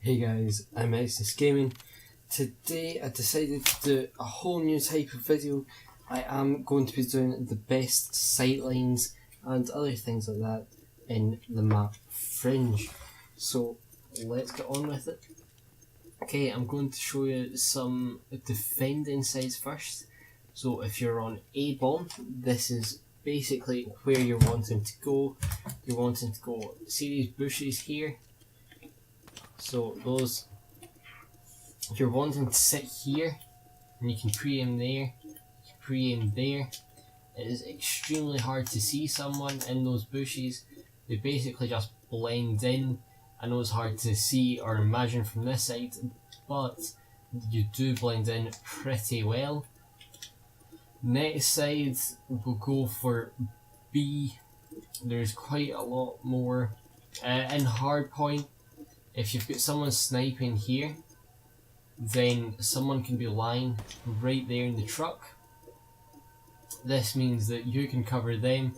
Hey guys, I'm Exodus Gaming. Today I decided to do a whole new type of video. I am going to be doing the best sightlines and other things like that in the map Fringe. So let's get on with it. Okay, I'm going to show you some defending sites first. So if you're on A bomb, this is basically where you're wanting to go. You're wanting to go, see these bushes here? So those, if you're wanting to sit here, and you can pre-aim there, you can pre-aim there. It is extremely hard to see someone in those bushes. They basically just blend in. I know it's hard to see or imagine from this side, but you do blend in pretty well. Next side, we'll go for B. There's quite a lot more. In hardpoint, if you've got someone sniping here, then someone can be lying right there in the truck. This means that you can cover them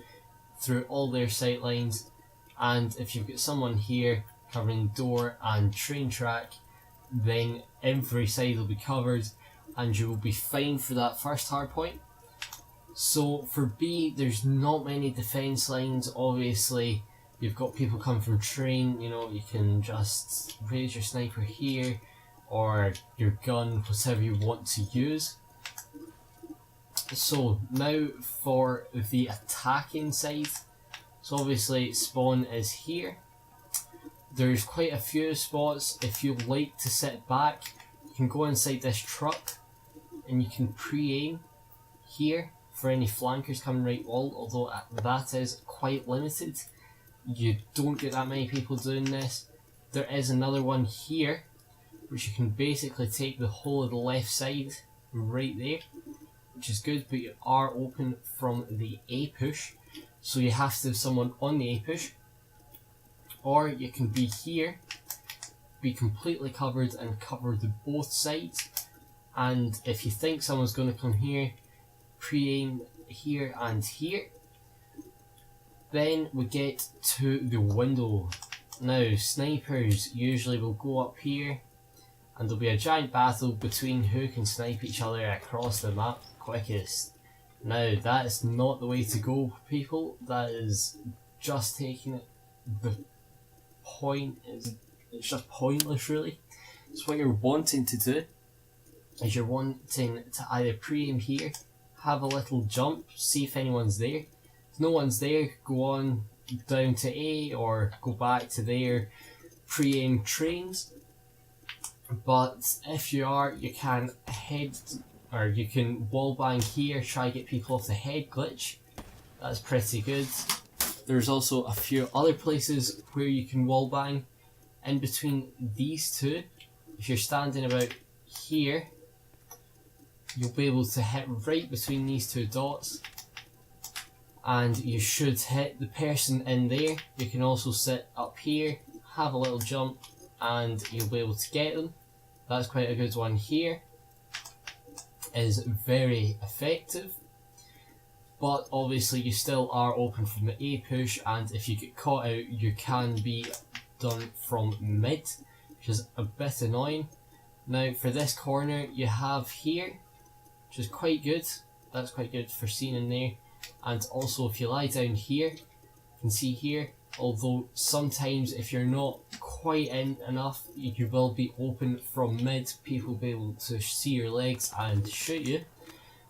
through all their sight lines, and if you've got someone here covering door and train track, then every side will be covered and you will be fine for that first hard point. So for B, there's not many defense lines. Obviously you've got people coming from train, you know, you can just raise your sniper here or your gun, whatever you want to use. So now for the attacking side. So obviously spawn is here. There's quite a few spots. If you like to sit back, you can go inside this truck and you can pre-aim here for any flankers coming right wall, although that is quite limited. You don't get that many people doing this. There is another one here, which you can basically take the whole of the left side right there, which is good, but you are open from the A push, so you have to have someone on the A push. Or you can be here, be completely covered and cover the both sides, and if you think someone's going to come here, pre-aim here and here. Then we get to the window. Now snipers usually will go up here and there'll be a giant battle between who can snipe each other across the map quickest. Now that is not the way to go, people. That is just taking it, the point is, it's just pointless really. So what you're wanting to do is you're wanting to either pre-aim here, have a little jump, see if anyone's there. If no one's there, go on down to A or go back to there, pre-aim trains. But if you are, you can head, or you can wallbang here, try to get people off the head glitch. That's pretty good. There's also a few other places where you can wallbang. In between these two, if you're standing about here, you'll be able to hit right between these two dots, and you should hit the person in there. You can also sit up here, have a little jump, and you'll be able to get them. That's quite a good one here. Is very effective, but obviously you still are open from the A push, and if you get caught out you can be done from mid, which is a bit annoying. Now for this corner you have here, which is quite good. That's quite good for seeing in there. And also if you lie down here, you can see here, although sometimes if you're not quite in enough, you will be open from mid. People will be able to see your legs and shoot you,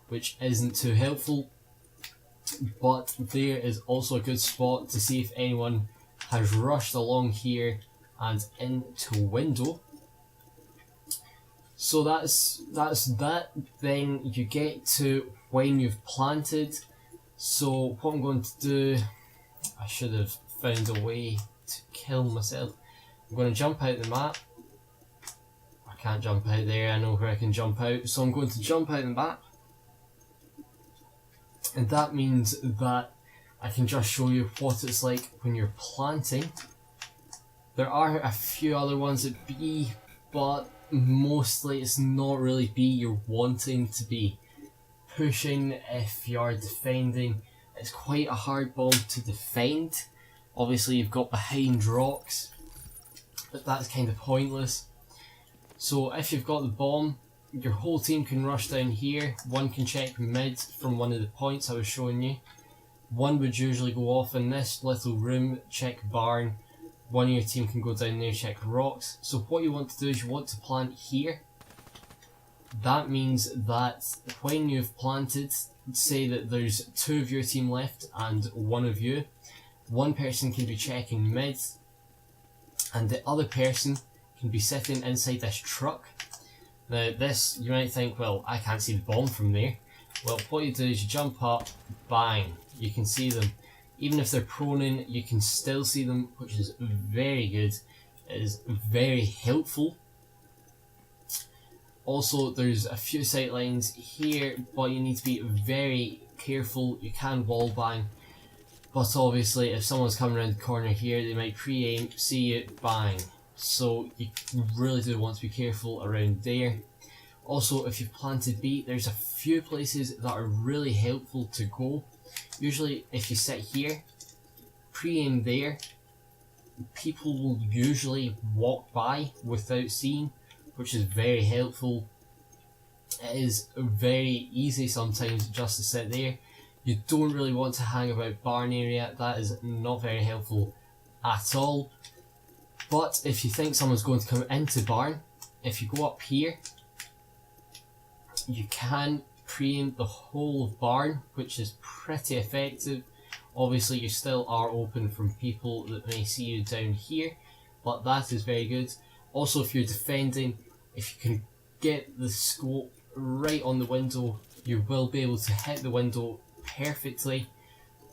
which isn't too helpful. But there is also a good spot to see if anyone has rushed along here and into window. So that's that. Then you get to when you've planted. So what I'm going to do, I should have found a way to kill myself. I'm going to jump out the map. I can't jump out there, I know where I can jump out. So I'm going to jump out the map. And that means that I can just show you what it's like when you're planting. There are a few other ones at B, but mostly it's not really B you're wanting to be pushing if you are defending. It's quite a hard bomb to defend. Obviously you've got behind rocks, but that's kind of pointless. So if you've got the bomb, your whole team can rush down here. One can check mid from one of the points I was showing you. One would usually go off in this little room, check barn. One of your team can go down there, check rocks. So what you want to do is you want to plant here. That means that when you've planted, say that there's 2 of your team left and 1 of you, one person can be checking mid and the other person can be sitting inside this truck. Now this, you might think, well, I can't see the bomb from there. Well, what you do is you jump up, bang, you can see them. Even if they're proning, you can still see them, which is very good. It is very helpful. Also, there's a few sight lines here, but you need to be very careful. You can wall bang, but obviously if someone's coming around the corner here, they might pre-aim, see it, bang. So you really do want to be careful around there. Also, if you've planted B, there's a few places that are really helpful to go. Usually if you sit here, pre-aim there, people will usually walk by without seeing, which is very helpful. It is very easy sometimes just to sit there. You don't really want to hang about barn area, that is not very helpful at all. But if you think someone's going to come into barn, if you go up here, you can pre-aim the whole of barn, which is pretty effective. Obviously you still are open from people that may see you down here, but that is very good. Also, if you're defending, if you can get the scope right on the window, you will be able to hit the window perfectly,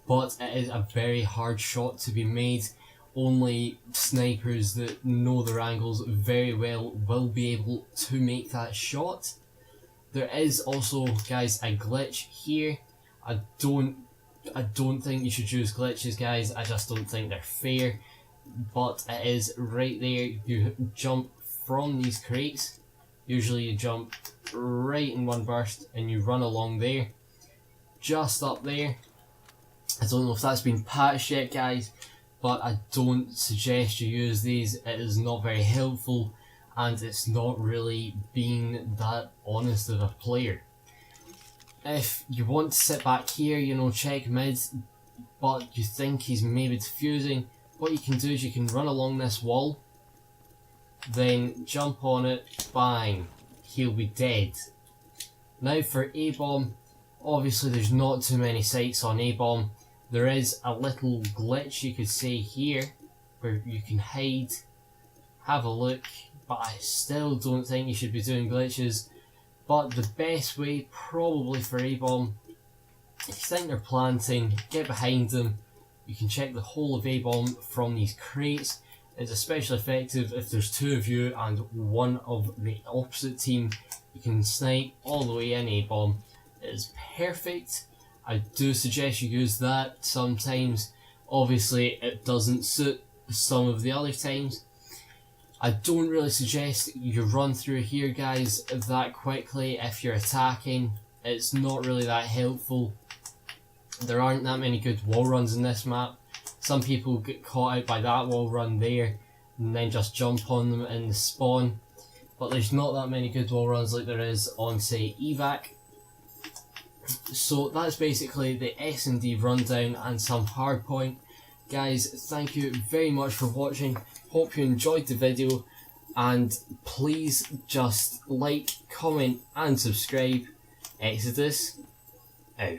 but it is a very hard shot to be made. Only snipers that know their angles very well will be able to make that shot. There is also, guys, a glitch here. I don't think you should use glitches, guys. I just don't think they're fair. But it is right there. You jump from these crates. Usually you jump right in one burst and you run along there. Just up there. I don't know if that's been patched yet, guys, but I don't suggest you use these. It is not very helpful, and it's not really being that honest of a player. If you want to sit back here, you know, check mid, but you think he's maybe defusing, what you can do is you can run along this wall, then jump on it, bang, he'll be dead. Now for A-bomb, obviously there's not too many sights on A-bomb. There is a little glitch, you could say, here, where you can hide, have a look, but I still don't think you should be doing glitches. But the best way, probably for A-bomb, if you think they're planting, get behind them. You can check the whole of A-bomb from these crates. It's especially effective if there's 2 of you and 1 of the opposite team. You can snipe all the way in A-bomb. It is perfect. I do suggest you use that sometimes. Obviously it doesn't suit some of the other times. I don't really suggest you run through here, guys, that quickly if you're attacking. It's not really that helpful. There aren't that many good wall runs in this map. Some people get caught out by that wall run there and then just jump on them in the spawn. But there's not that many good wall runs like there is on, say, evac. So that's basically the S&D rundown and some hardpoint. Guys, thank you very much for watching. Hope you enjoyed the video, and please just like, comment and subscribe. Exodus out.